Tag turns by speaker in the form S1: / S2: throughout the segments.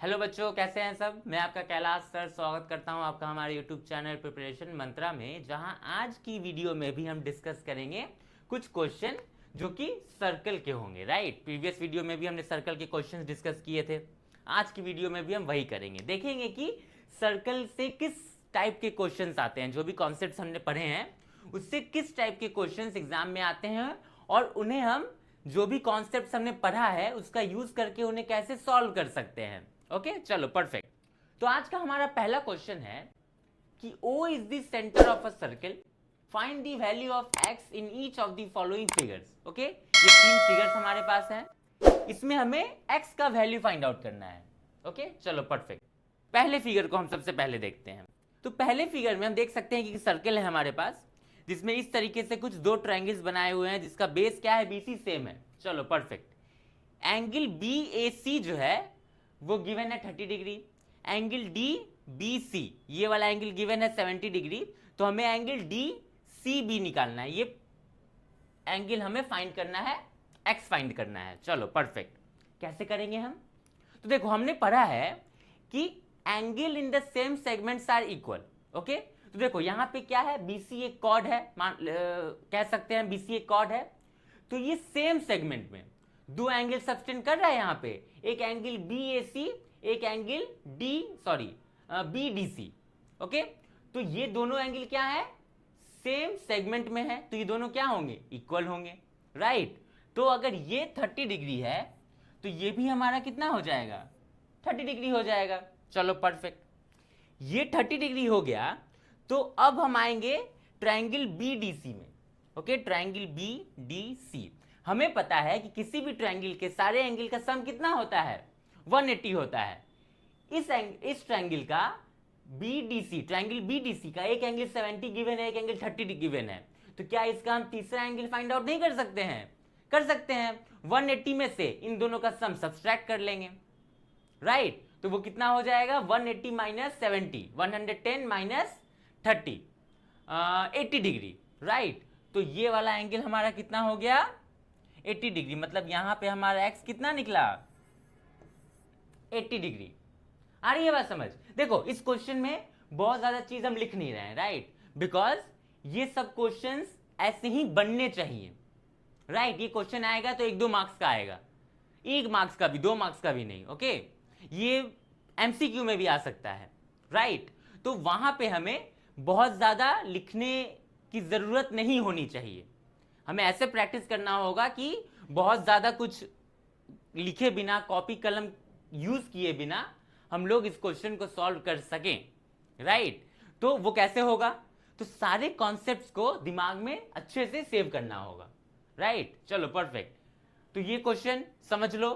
S1: Hello बच्चों, कैसे हैं सब। मैं आपका कैलाश सर स्वागत करता हूं आपका हमारे यूट्यूब चैनल प्रिपरेशन मंत्रा में, जहां आज की वीडियो में भी हम डिस्कस करेंगे कुछ क्वेश्चन जो कि सर्कल के होंगे। राइट, प्रीवियस वीडियो में भी हमने सर्कल के क्वेश्चंस डिस्कस किए थे। आज की वीडियो में भी हम वही करेंगे, देखेंगे कि सर्कल से किस टाइप के क्वेश्चंस आते हैं, जो भी कॉन्सेप्ट्स हमने पढ़े हैं उससे किस टाइप के क्वेश्चंस एग्जाम में आते हैं, और उन्हें हम जो भी कॉन्सेप्ट्स हमने पढ़ा है उसका यूज करके उन्हें कैसे सॉल्व कर सकते हैं। ओके, चलो परफेक्ट। तो आज का हमारा पहला क्वेश्चन है कि O is the centre of a circle, find the value of x in each of the following figures. Okay, ये तीन फिगर्स हमारे पास हैं, इसमें हमें x का वैल्यू फाइंड आउट करना है। ओके, चलो परफेक्ट। पहले फिगर को हम सबसे पहले देखते हैं। तो पहले फिगर में हम देख सकते हैं कि सर्कल है हमारे पास, जिसमें इस तरीके से कुछ दो ट्रायंगल्स बनाए हुए हैं, जिसका बेस क्या है, BC सेम है। चलो परफेक्ट। एंगल BAC जो है वो गिवन है 30 डिग्री। एंगल DBC, ये वाला एंगल गिवन है 70 डिग्री। तो हमें एंगल DCB निकालना है, ये एंगल हमें फाइंड करना है, x फाइंड करना है। चलो परफेक्ट। कैसे करेंगे हम? तो देखो, हमने पढ़ा है कि angle in the same segments are equal. Okay, तो देखो यहां पे क्या है, BC एक कॉर्ड है, कह सकते हैं BC एक कॉर्ड है। तो ये सेम सेगमेंट में दो एंगल सब्सटेंड कर रहा है यहाँ पे, एक एंगल BAC, एक एंगल BDC। ओके, तो ये दोनों एंगल क्या है, सेम सेगमेंट में है, तो ये दोनों क्या होंगे, इक्वल होंगे। राइट, तो अगर ये 30 डिग्री है तो ये भी हमारा कितना हो जाएगा, 30 डिग्री हो जाएगा। चलो परफेक्ट, ये 30 डिग्री हो गया। तो अब हम आएंगे ट्रायंगल BDC में। ओके, ट्रायंगल BDC, हमें पता है कि किसी भी ट्रायंगल के सारे एंगल का सम कितना होता है, 180 होता है। इस ट्रायंगल का BDC, ट्रायंगल BDC का एक एंगल 70 गिवन है, एक एंगल 30 गिवन है। तो क्या इसका हम तीसरा एंगल फाइंड आउट नहीं कर सकते हैं? कर सकते हैं। 180 में से इन दोनों का सम सब्सट्रैक्ट कर लेंगे। राइट, तो वो कितना हो जाएगा, 180 माइनस 70, 110 माइनस 30, 80 डिग्री। राइट, तो ये वाला एंगल हमारा कितना हो गया, 80 डिग्री। मतलब यहां पे हमारा x कितना निकला, 80 डिग्री। आ रही है बात समझ? देखो, इस क्वेश्चन में बहुत ज्यादा चीज हम लिख नहीं रहे हैं, राइट, बिकॉज ये सब क्वेश्चंस ऐसे ही बनने चाहिए। राइट, ये क्वेश्चन आएगा तो 1-2 मार्क्स का आएगा, 1 मार्क्स का भी, 2 मार्क्स का भी नहीं। ओके, ये MCQ में भी आ सकता है। राइट, तो वहां पे हमें बहुत ज्यादा लिखने की जरूरत नहीं होनी चाहिए। हमें ऐसे प्रैक्टिस करना होगा कि बहुत ज्यादा कुछ लिखे बिना, कॉपी कलम यूज किए बिना हम लोग इस क्वेश्चन को सॉल्व कर सकें। राइट, तो वो कैसे होगा, तो सारे कॉन्सेप्ट्स को दिमाग में अच्छे से सेव करना होगा। राइट, चलो परफेक्ट। तो ये क्वेश्चन समझ लो,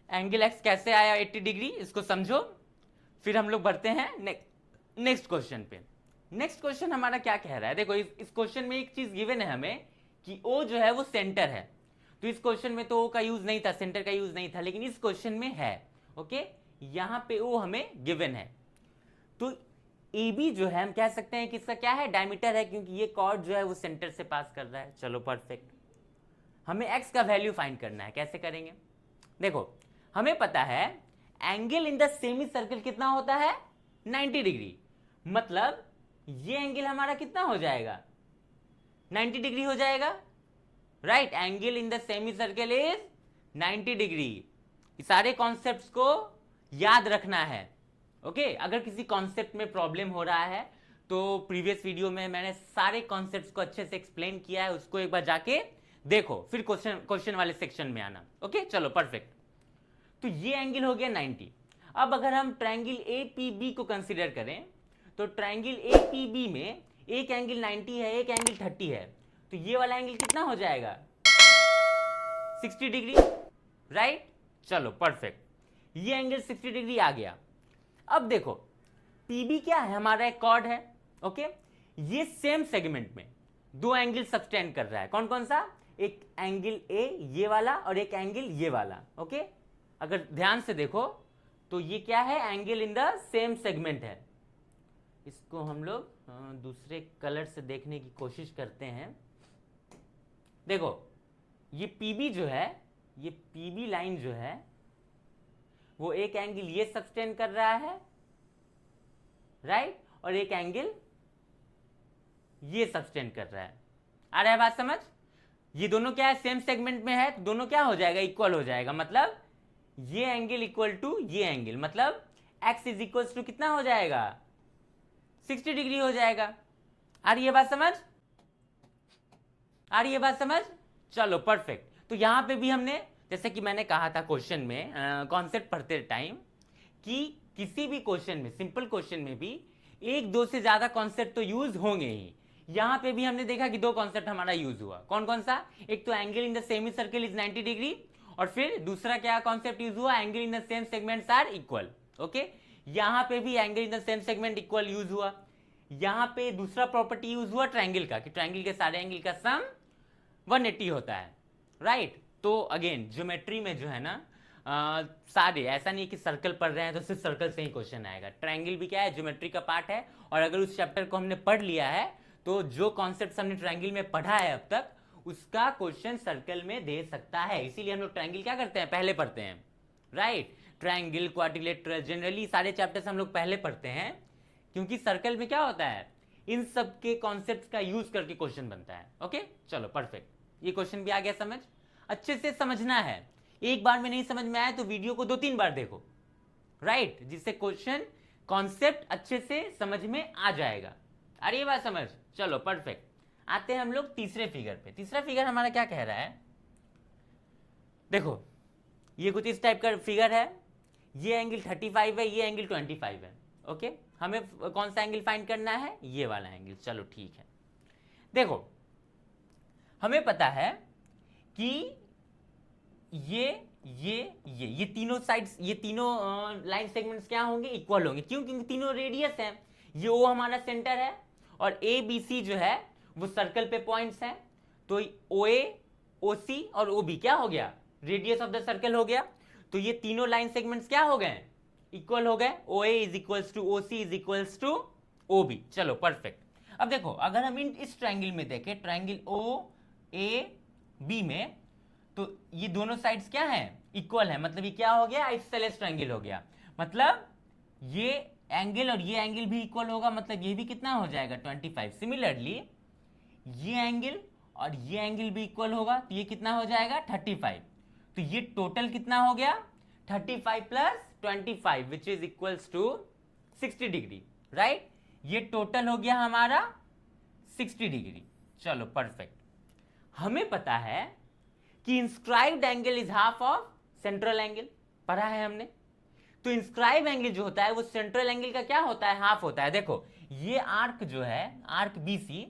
S1: एंगल एक्स कैसे आया 80 डिग्री, इसको समझो। फिर हम लोग बढ़ते हैं नेक्स्ट क्वेश्चन पे। नेक्स्ट क्वेश्चन हमारा क्या कह रहा है, देखो इस क्वेश्चन में एक चीज गिवन है हमें कि O जो है वो सेंटर है। तो इस क्वेश्चन में तो O का यूज नहीं था, सेंटर का यूज नहीं था, लेकिन इस क्वेश्चन में है। ओके, यहां पे O हमें गिवन है। तो AB जो है हम कह सकते हैं कि इसका क्या है, डायमीटर है, क्योंकि ये कॉर्ड जो है वो सेंटर से पास कर रहा है। चलो परफेक्ट। हमें x का वैल्यू फाइंड करना है, कैसे करेंगे? देखो, हमें पता है angle in the semi circle कितना होता है, 90 डिग्री। मतलब ये एंगल हमारा कितना हो जाएगा, 90 डिग्री हो जाएगा। Right, angle in the semi circle is 90 degree. सारे कॉन्सेप्ट्स को याद रखना है। ओके, अगर किसी कॉन्सेप्ट में प्रॉब्लम हो रहा है तो प्रीवियस वीडियो में मैंने सारे कॉन्सेप्ट्स को अच्छे से एक्सप्लेन किया है, उसको एक बार जाके देखो, फिर क्वेश्चन वाले सेक्शन में आना। ओके, चलो परफेक्ट। तो ये एंगल हो गया 90। अब अगर हम ट्रायंगल APB को कंसीडर करें, तो ट्रायंगल APB में एक एंगल 90 है, एक एंगल 30 है। तो ये वाला एंगल कितना हो जाएगा, 60 डिग्री। राइट, चलो परफेक्ट, ये एंगल 60 डिग्री आ गया। अब देखो, PB क्या है, हमारा एक कॉर्ड है। ओके, ये सेम सेगमेंट में दो एंगल सब्सटेंड कर रहा है। कौन कौन सा, एक एंगल A ये वाला और एक एंगल ये वाला। ओके, अगर ध्यान से देखो तो ये क्या है, angle in the same segment है। इसको हम लोग दूसरे कलर से देखने की कोशिश करते हैं। देखो, ये PB जो है, ये PB लाइन जो है वो एक एंगल ये सस्टेन कर रहा है, राइट, और एक एंगल ये सस्टेन कर रहा है। आ रहा है बात समझ? ये दोनों क्या है, सेम सेगमेंट में है, तो दोनों क्या हो जाएगा, इक्वल हो जाएगा। मतलब ये एंगल इक्वल टू ये एंगल, मतलब x इज इक्वल टू कितना हो जाएगा, 60 डिग्री हो जाएगा। आ रही है बात समझ? आ रही है बात समझ? चलो परफेक्ट। तो यहां पे भी हमने, जैसे कि मैंने कहा था क्वेश्चन में, कॉन्सेप्ट पढ़ते टाइम, कि किसी भी क्वेश्चन में, सिंपल क्वेश्चन में भी एक दो से ज्यादा कॉन्सेप्ट तो यूज होंगे ही। यहां पे भी हमने देखा कि दो कॉन्सेप्ट हमारा यूज हुआ। कौन कौन सा? एक तो angle in the semi circle is 90 degree, और फिर दूसरा क्या कॉन्सेप्ट यूज हुआ, angle in the same segments are equal. Okay, यहां पे भी angle in the same segment equal use हुआ। यहां पे दूसरा प्रॉपर्टी यूज हुआ ट्रायंगल का, कि ट्रायंगल के सारे एंगल का सम 180 होता है, राइट। तो अगेन ज्योमेट्री में जो है ना, सारे, ऐसा नहीं कि सर्कल पढ़ रहे हैं तो सिर्फ सर्कल से ही क्वेश्चन आएगा। ट्रायंगल भी क्या है, ज्योमेट्री का पार्ट है, और अगर उस चैप्टर को हमने पढ़ लिया है तो जो कॉन्सेप्ट हमने ट्रायंगल में पढ़ा है अब तक, उसका क्वेश्चन सर्कल में दे सकता है। इसीलिए हम लोग ट्रायंगल क्या करते हैं, पहले पढ़ते हैं, राइट। ट्रायंगल, क्वाड्रिलेटरल, जनरली सारे चैप्टर्स हम लोग पहले पढ़ते हैं, क्योंकि सर्कल में क्या होता है, इन सब के कॉन्सेप्ट्स का यूज करके क्वेश्चन बनता है। ओके, चलो परफेक्ट। ये क्वेश्चन भी आ गया समझ? अच्छे से समझना है, एक बार में नहीं समझ में आया तो वीडियो को 2-3 बार देखो, राइट, जिससे क्वेश्चन कॉन्सेप्ट अच्छे से समझ में आ जाएगा। अरे ये बात समझ? चलो परफेक्ट। आते हैं हम लोग तीसरे फिगर पे। तीसरा फिगर हमारा क्या कह रहा है, देखो ये कुछ इस टाइप का फिगर है, ये एंगल 35 है, ये एंगल 25 है। ओके, हमें कौन सा एंगल फाइंड करना है, ये वाला एंगल। चलो ठीक है, देखो हमें पता है कि ये तीनों साइड्स, ये तीनों लाइन सेगमेंट्स क्या होंगे, इक्वल होंगे। क्यों? क्योंकि तीनों रेडियस हैं। ये ओ हमारा सेंटर है, और ए बी सी जो है वो सर्कल पे पॉइंट्स हैं। तो ओ ए, ओ सी और ओ बी क्या हो गया, रेडियस ऑफ द सर्कल हो गया। तो ये तीनों लाइन सेगमेंट्स क्या हो गए, इक्वल हो गए। O A is equals to O C is equals to O B. चलो परफेक्ट। अब देखो अगर हम इस ट्रायंगल में देखें, ट्रायंगल ओ ए बी में, तो ये दोनों साइड्स क्या हैं, इक्वल है। मतलब ये क्या हो गया, आइसोसेलेस ट्रायंगल हो गया। मतलब ये एंगल और ये एंगल भी इक्वल होगा, मतलब ये भी कितना हो जाएगा, 25। सिमिलरली ये एंगल और ये एंगल भी इक्वल होगा, तो ये कितना हो जाएगा, 35। तो ये टोटल कितना हो गया, 35 plus 25 which is equals to 60 degree, right. ये टोटल हो गया हमारा 60 डिग्री। चलो परफेक्ट। हमें पता है कि inscribed angle is half of central angle, पढ़ा है हमने। तो इंस्क्राइब एंगल जो होता है वो सेंट्रल एंगल का क्या होता है, हाफ होता है। देखो ये आर्क जो है, आर्क बीसी,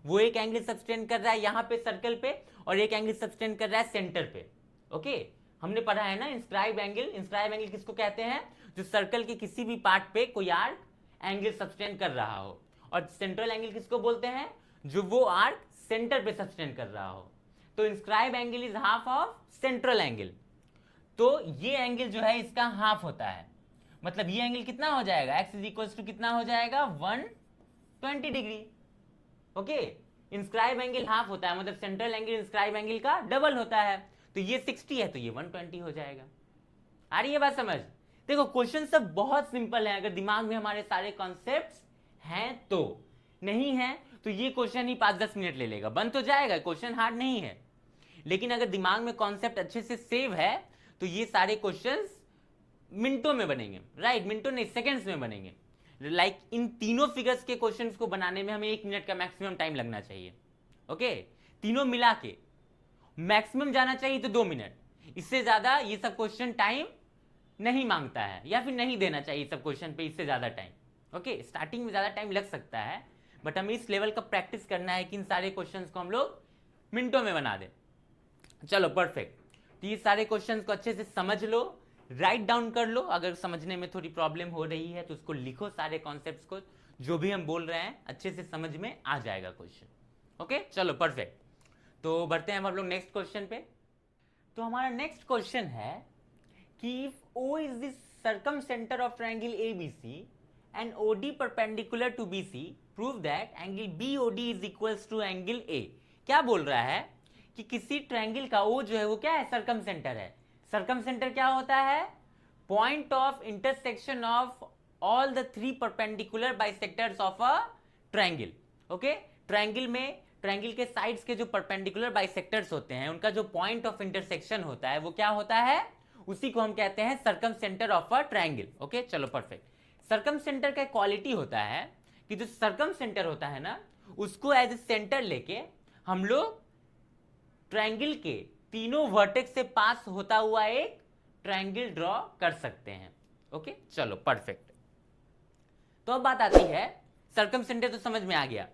S1: वो एक एंगल सब्सटेंड कर रहा है यहां पे सर्कल पे, और एक एंगल सब्सटेंड कर रहा है सेंटर पे। ओके, हमने पढ़ा है ना इंस्क्राइब एंगल। इंस्क्राइब एंगल किसको कहते हैं, जो सर्कल के किसी भी पार्ट पे कोई आर्क एंगल सब्सटेंड कर रहा हो। और सेंट्रल एंगल किसको बोलते हैं, जो वो आर्क सेंटर पे सब्सटेंड कर रहा हो। तो inscribe angle is half of central angle. तो ये एंगल जो है इसका हाफ होता है। मतलब ये एंगल कितना हो जाएगा, x इज इक्वल टू कितना हो जाएगा, 120 degree. Okay, inscribe angle half होता है, मतलब सेंट्रल एंगल इंस्क्राइब एंगल का डबल होता है। तो ये 60 है तो ये 120 हो जाएगा। आ रही है बात समझ? देखो क्वेश्चन सब बहुत सिंपल है, अगर दिमाग में हमारे सारे कॉन्सेप्ट्स हैं तो। नहीं है तो ये क्वेश्चन ही 5-10 मिनट ले लेगा, बन तो जाएगा, क्वेश्चन हार्ड नहीं है। लेकिन अगर दिमाग में कॉन्सेप्ट अच्छे से सेव है तो ये सारे क्वेश्चंस मिनटों में बनेंगे, राइट। मिनटों नहीं, सेकंड्स में बनेंगे। लाइक इन तीनों फिगर्स के क्वेश्चंस को बनाने में हमें 1 मिनट का मैक्सिमम टाइम लगना चाहिए। ओके, तीनों मिला के मैक्सिमम जाना चाहिए तो 2 मिनट, इससे ज्यादा ये सब क्वेश्चन टाइम नहीं मांगता है, या फिर नहीं देना चाहिए सब क्वेश्चन पे इससे ज्यादा टाइम। ओके, स्टार्टिंग में ज्यादा टाइम लग सकता है, बट हमें इस लेवल का प्रैक्टिस करना है कि इन सारे क्वेश्चंस को हम लोग मिनटों में बना दें। चलो परफेक्ट। तो ये सारे क्वेश्चंस को अच्छे से समझ लो, राइट डाउन कर लो। अगर समझने में थोड़ी प्रॉब्लम हो रही है तो उसको लिखो, सारे कॉन्सेप्ट्स को, जो भी हम बोल रहे हैं अच्छे से समझ में आ जाएगा क्वेश्चन। ओके चलो परफेक्ट। तो बढ़ते हैं हम लोग नेक्स्ट क्वेश्चन पे। तो हमारा नेक्स्ट क्वेश्चन है कि if O is the circumcentre of triangle ABC and OD perpendicular to BC, prove that angle BOD is equals to angle A। क्या बोल रहा है कि किसी ट्रायंगल का O जो है वो क्या है, सर्कमसेंटर है। सर्कमसेंटर क्या होता है, point of intersection of all the three perpendicular bisectors of a triangle. Okay, triangle के साइड्स के जो परपेंडिकुलर बाइसेक्टर्स होते हैं उनका जो पॉइंट ऑफ इंटरसेक्शन होता है वो क्या होता है, उसी को हम कहते हैं सर्कमसेंटर ऑफ अ ट्रायंगल। ओके, चलो परफेक्ट। सर्कमसेंटर का क्वालिटी होता है कि जो सर्कमसेंटर होता है ना, उसको एज ए सेंटर लेके हम लोग ट्रायंगल के तीनों वर्टेक्स से पास होता हुआ एक ट्रायंगल ड्रॉ कर सकते हैं। ओके, चलो परफेक्ट। तो अब बात आती है, सर्कमसेंटर तो समझ में आ गया,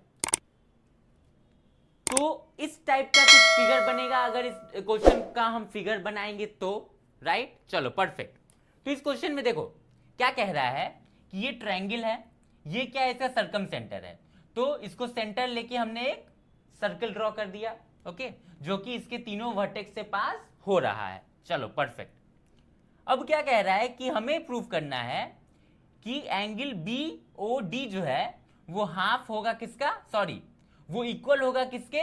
S1: तो इस टाइप का कुछ फिगर बनेगा अगर इस क्वेश्चन का हम फिगर बनाएंगे तो, राइट। चलो परफेक्ट। तो इस क्वेश्चन में देखो क्या कह रहा है कि ये ट्रायंगल है, ये क्या है, इसका सर्कमसेंटर है, तो इसको सेंटर लेके हमने एक सर्कल ड्रॉ कर दिया। ओके, जो कि इसके तीनों वर्टेक्स से पास हो रहा है। चलो परफेक्ट। अब क्या कह रहा है कि हमें प्रूव करना है कि एंगल BOD जो है वो हाफ होगा किसका, सॉरी वो इक्वल होगा किसके,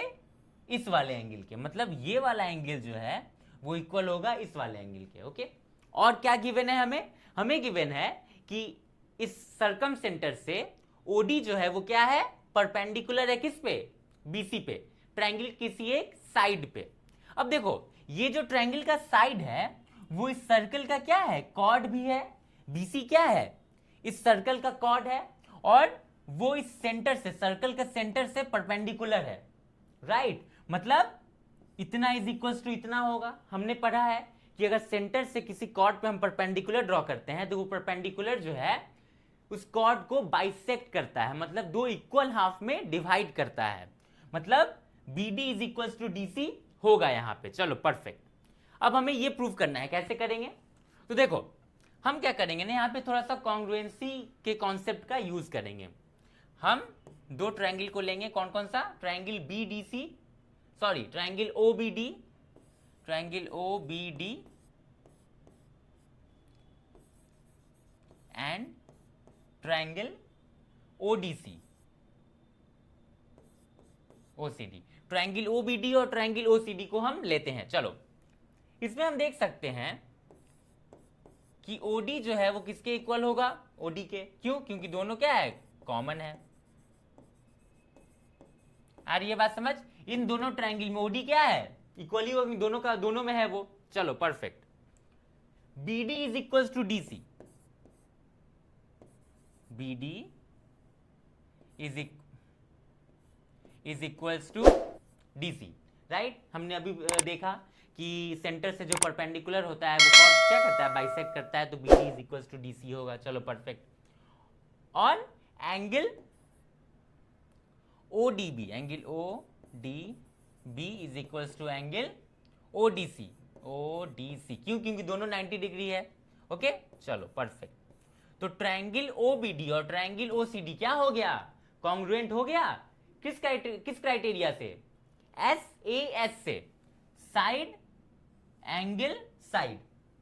S1: इस वाले एंगल के, मतलब ये वाला एंगल जो है वो इक्वल होगा इस वाले एंगल के। ओके, और क्या गिवन है हमें गिवन है कि इस सर्कमसेंटर से OD जो है वो क्या है, परपेंडिकुलर है किस पे, BC पे, ट्रायंगल किसी एक साइड पे। अब देखो ये जो ट्रायंगल का साइड है वो इस सर्कल का क्या है, कॉर्ड भी है, BC क्या है, इस सर्कल का कॉर्ड है, और वो इस सेंटर से, सर्कल के सेंटर से परपेंडिकुलर है, राइट। मतलब इतना इज इक्वल्स टू इतना होगा। हमने पढ़ा है कि अगर सेंटर से किसी कॉर्ड पे हम परपेंडिकुलर ड्रॉ करते हैं तो वो परपेंडिकुलर जो है उस कॉर्ड को बाइसेक्ट करता है, मतलब दो इक्वल हाफ में डिवाइड करता है, मतलब BD is equals to DC होगा यहां पे। चलो परफेक्ट। अब हमें ये प्रूव करना है, कैसे करेंगे, तो देखो हम क्या करेंगे ना, यहाँ पे थोड़ा सा कॉन्ग्रुएंसी के कॉन्सेप्ट का यूज करेंगे। हम दो ट्रायंगल को लेंगे, कौन कौन सा, triangle BDC, sorry triangle OBD, triangle OBD and triangle ODC, OCD। Triangle OBD और ट्रायंगल OCD को हम लेते हैं। चलो इसमें हम देख सकते हैं कि OD जो है वो किसके इक्वल होगा, OD के, क्यों, क्योंकि दोनों क्या है, कॉमन है। आ रही है बात समझ, इन दोनों ट्रायंगल में OD क्या है, इक्वली होगा, दोनों का दोनों में है वो। चलो perfect. BD is equal to DC, BD is equals to DC, right. हमने अभी देखा कि सेंटर से जो परपेंडिकुलर होता है वो कॉर्ड क्या करता है, बाइसेक्ट करता है, तो BD is equals to DC होगा। चलो परफेक्ट। और angle ODB, angle ODB is equals to angle ODC, क्यों, क्योंकि दोनों 90 डिग्री है। ओके, चलो परफेक्ट। तो ट्रायंगल OBD और ट्रायंगल OCD क्या हो गया, कॉन्ग्रुएंट हो गया, किस क्राइटेरिया से, SAS से, साइड एंगल साइड।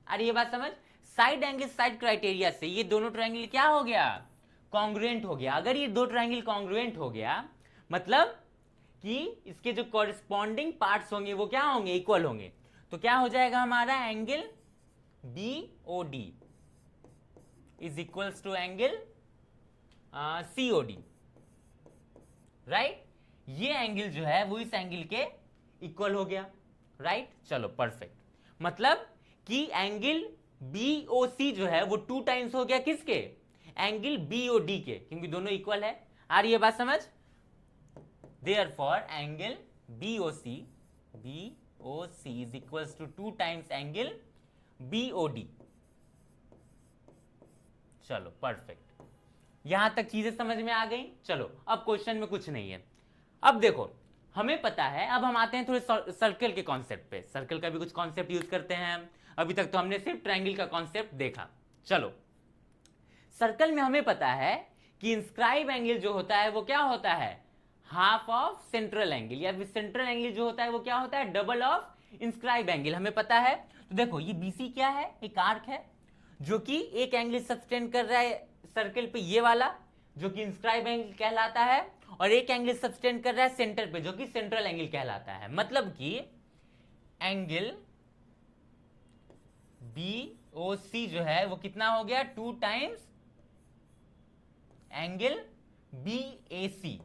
S1: अरे ये बात समझ, साइड एंगल साइड क्राइटेरिया से ये दोनों ट्रायंगल क्या हो गया, कॉन्ग्रुएंट हो गया। अगर ये दो ट्रायंगल कॉन्ग्रुएंट हो गया मतलब कि इसके जो कॉरेस्पॉन्डिंग पार्ट्स होंगे वो क्या होंगे, इक्वल होंगे, तो क्या हो जाएगा हमारा angle BOD is equals to angle COD, right. ये एंगल जो है वो इस एंगल के इक्वल हो गया, राइट। चलो परफेक्ट। मतलब कि एंगल BOC जो है वो 2 टाइम्स हो गया किसके, एंगल BOD के, क्योंकि दोनों इक्वल है। आ रही है बात समझ, therefore angle BOC is equals to 2 times angle BOD। चलो परफेक्ट, यहां तक चीजें समझ में आ गई। चलो अब क्वेश्चन में कुछ नहीं है। अब देखो हमें पता है, अब हम आते हैं थोड़े सर्कल के कॉन्सेप्ट पे, सर्कल का भी कुछ कॉन्सेप्ट यूज करते हैं। अभी तक तो हमने सिर्फ ट्रायंगल का कॉन्सेप्ट देखा। चलो सर्कल में हमें पता है कि इंस्क्राइब एंगल जो होता है वो क्या होता है, हाफ ऑफ सेंट्रल एंगल, या फिर सेंट्रल एंगल जो होता है वो क्या होता है, डबल ऑफ इंस्क्राइब एंगल, हमें पता है। तो देखो ये BC क्या है, एक आर्क है जो कि एक एंगल सब्सटेंड कर रहा है सर्कल पे, ये वाला जो कि इंस्क्राइब एंगल कहलाता है, और एक एंगल सब्सटेंड कर रहा है सेंटर पे जो कि सेंट्रल एंगल कहलाता है। मतलब कि एंगल ओ सी जो है वो कितना हो गया, 2 टाइम्स एंगल बी ए सी,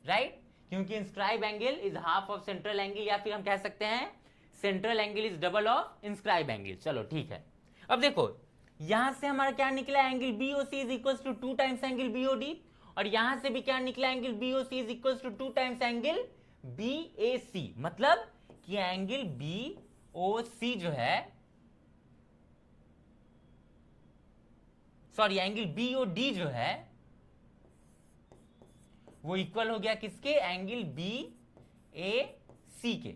S1: राइट, क्योंकि inscribe angle is half of central angle, या फिर हम कह सकते हैं central angle is double of inscribe angle. चलो ठीक है, अब देखो यहां से हमारा क्या निकला, angle BOC is equal to 2 times angle BOD, और यहां से भी क्या निकला, angle BOC is equal to 2 times angle BAC, मतलब कि एंगल बीओसी जो है, सॉरी एंगल बीओडी जो है वो इक्वल हो गया किसके, एंगल बी ए सी के।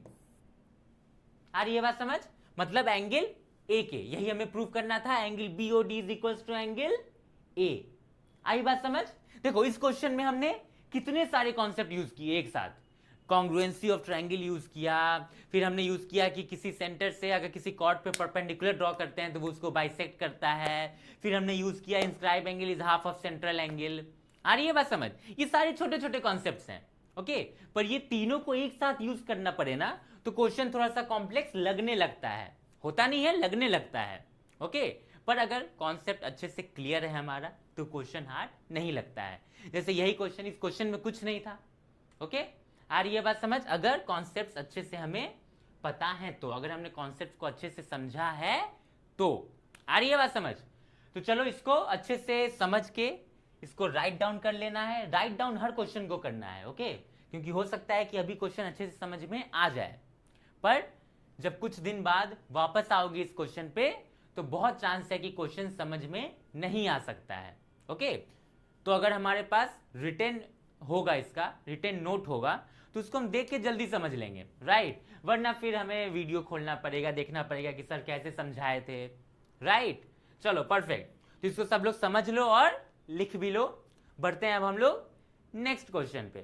S1: आ रही है बात समझ, मतलब एंगल ए के, यही हमें प्रूव करना था, angle BOD is equal to angle A. आई बात समझ। देखो इस क्वेश्चन में हमने कितने सारे कॉन्सेप्ट यूज किए एक साथ, कॉन्ग्रुएंसी ऑफ ट्रायंगल यूज किया, फिर हमने यूज किया कि किसी सेंटर से अगर किसी कॉर्ड पे परपेंडिकुलर ड्रॉ करते हैं तो वो उसको बाइसेक्ट करता है, फिर हमने यूज किया inscribe angle is half of central angle. आ रही है बात समझ, ये सारे छोटे छोटे कॉन्सेप्ट्स हैं, ओके, पर ये तीनों को एक साथ यूज करना पड़े ना तो क्वेश्चन थोड़ा सा कॉम्प्लेक्स लगने लगता है, होता नहीं है, लगने लगता है, ओके, पर अगर कॉन्सेप्ट अच्छे से क्लियर है हमारा तो क्वेश्चन हार्ड नहीं लगता है। जैसे यही क्वेश्चन, इस क्वेश्चन में कुछ नहीं था, ओके, आ रही है बात समझ, अगर कॉन्सेप्ट अच्छे से हमें पता है तो, अगर हमने कॉन्सेप्ट को अच्छे से समझा है तो, आ रही है बात समझ। तो चलो इसको अच्छे से समझ के इसको राइट डाउन कर लेना है, राइट डाउन हर क्वेश्चन को करना है, ओके, क्योंकि हो सकता है कि अभी क्वेश्चन अच्छे से समझ में आ जाए, पर जब कुछ दिन बाद वापस आओगे इस क्वेश्चन पे तो बहुत चांस है कि क्वेश्चन समझ में नहीं आ सकता है, ओके। तो अगर हमारे पास रिटन होगा, इसका रिटन नोट होगा तो उसको हम देख के जल्दी समझ लेंगे, राइट, वरना फिर हमें वीडियो खोलना पड़ेगा, देखना पड़ेगा कि सर कैसे समझाए थे, राइट। चलो परफेक्ट, तो इसको सब लोग समझ लो और लिख भी लो। बढ़ते हैं अब हम लोग नेक्स्ट क्वेश्चन पे।